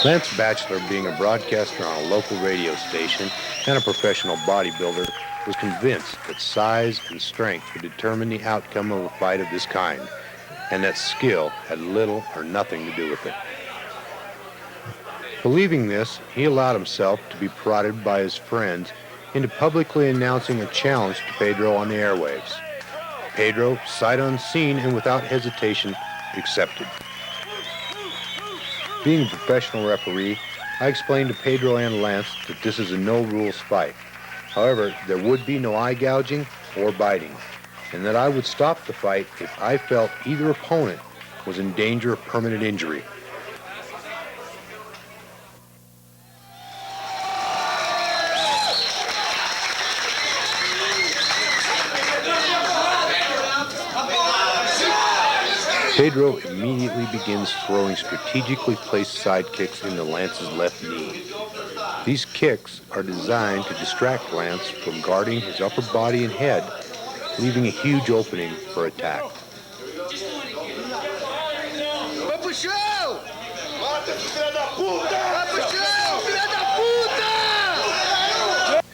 Lance Batchelor, being a broadcaster on a local radio station and a professional bodybuilder, was convinced that size and strength would determine the outcome of a fight of this kind, and that skill had little or nothing to do with it. Believing this, he allowed himself to be prodded by his friends into publicly announcing a challenge to Pedro on the airwaves. Pedro, sight unseen and without hesitation, accepted. Being a professional referee, I explained to Pedro and Lance that this is a no-rules fight. However, there would be no eye gouging or biting, and that I would stop the fight if I felt either opponent was in danger of permanent injury. Pedro immediately begins throwing strategically placed side kicks into Lance's left knee. These kicks are designed to distract Lance from guarding his upper body and head, leaving a huge opening for attack.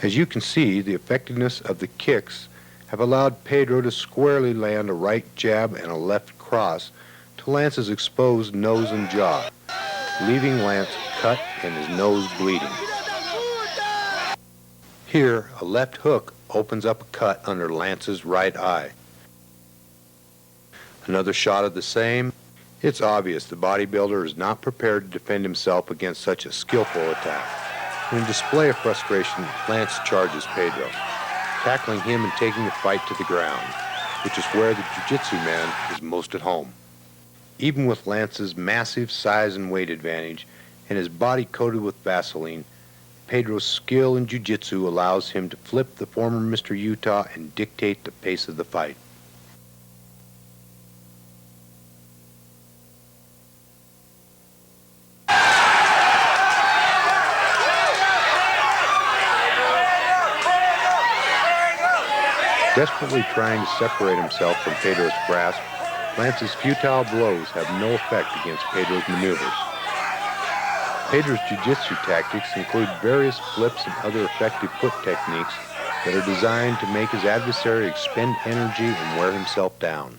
As you can see, the effectiveness of the kicks have allowed Pedro to squarely land a right jab and a left cross to Lance's exposed nose and jaw, leaving Lance cut and his nose bleeding. Here, a left hook opens up a cut under Lance's right eye. Another shot of the same. It's obvious the bodybuilder is not prepared to defend himself against such a skillful attack. In a display of frustration, Lance charges Pedro, tackling him and taking the fight to the ground, which is where the jiu-jitsu man is most at home. Even with Lance's massive size and weight advantage and his body coated with Vaseline, Pedro's skill in jiu-jitsu allows him to flip the former Mr. Utah and dictate the pace of the fight. Desperately trying to separate himself from Pedro's grasp, Lance's futile blows have no effect against Pedro's maneuvers. Pedro's jiu-jitsu tactics include various flips and other effective foot techniques that are designed to make his adversary expend energy and wear himself down.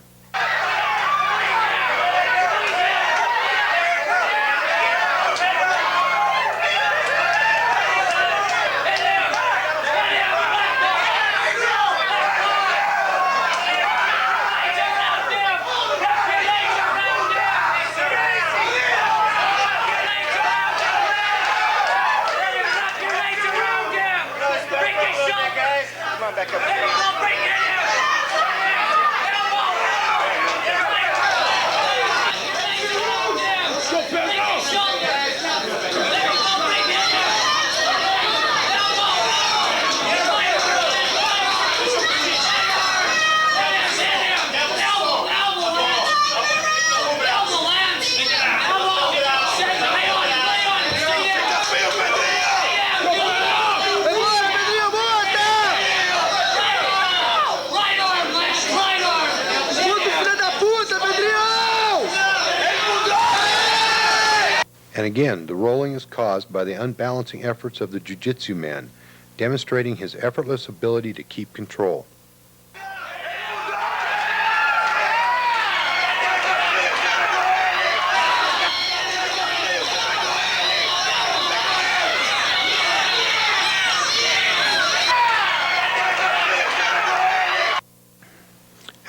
And again, the rolling is caused by the unbalancing efforts of the jiu-jitsu man, demonstrating his effortless ability to keep control.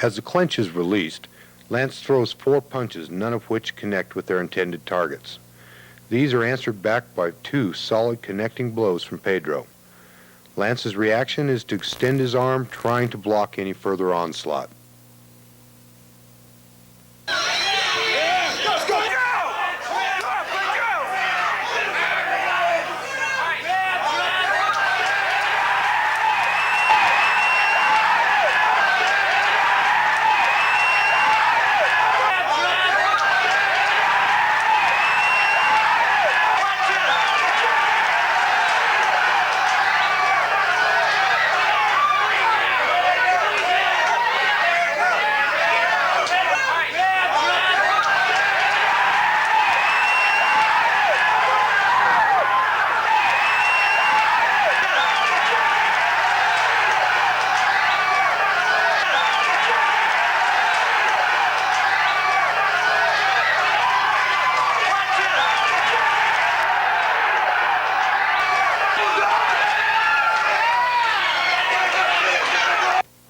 As the clinch is released, Lance throws 4 punches, none of which connect with their intended targets. These are answered back by 2 solid connecting blows from Pedro. Lance's reaction is to extend his arm, trying to block any further onslaught.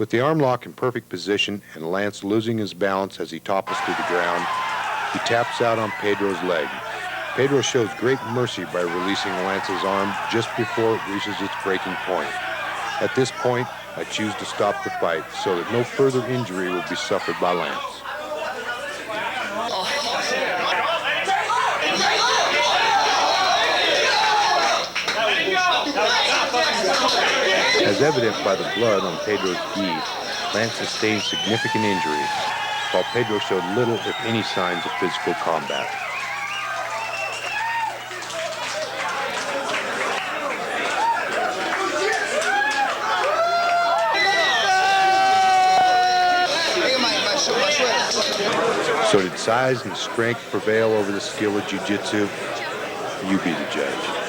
With the arm lock in perfect position and Lance losing his balance as he topples to the ground, he taps out on Pedro's leg. Pedro shows great mercy by releasing Lance's arm just before it reaches its breaking point. At this point, I choose to stop the fight so that no further injury will be suffered by Lance. As evident by the blood on Pedro's gi, Lance sustained significant injuries, while Pedro showed little, if any, signs of physical combat. So did size and strength prevail over the skill of jiu-jitsu? You be the judge.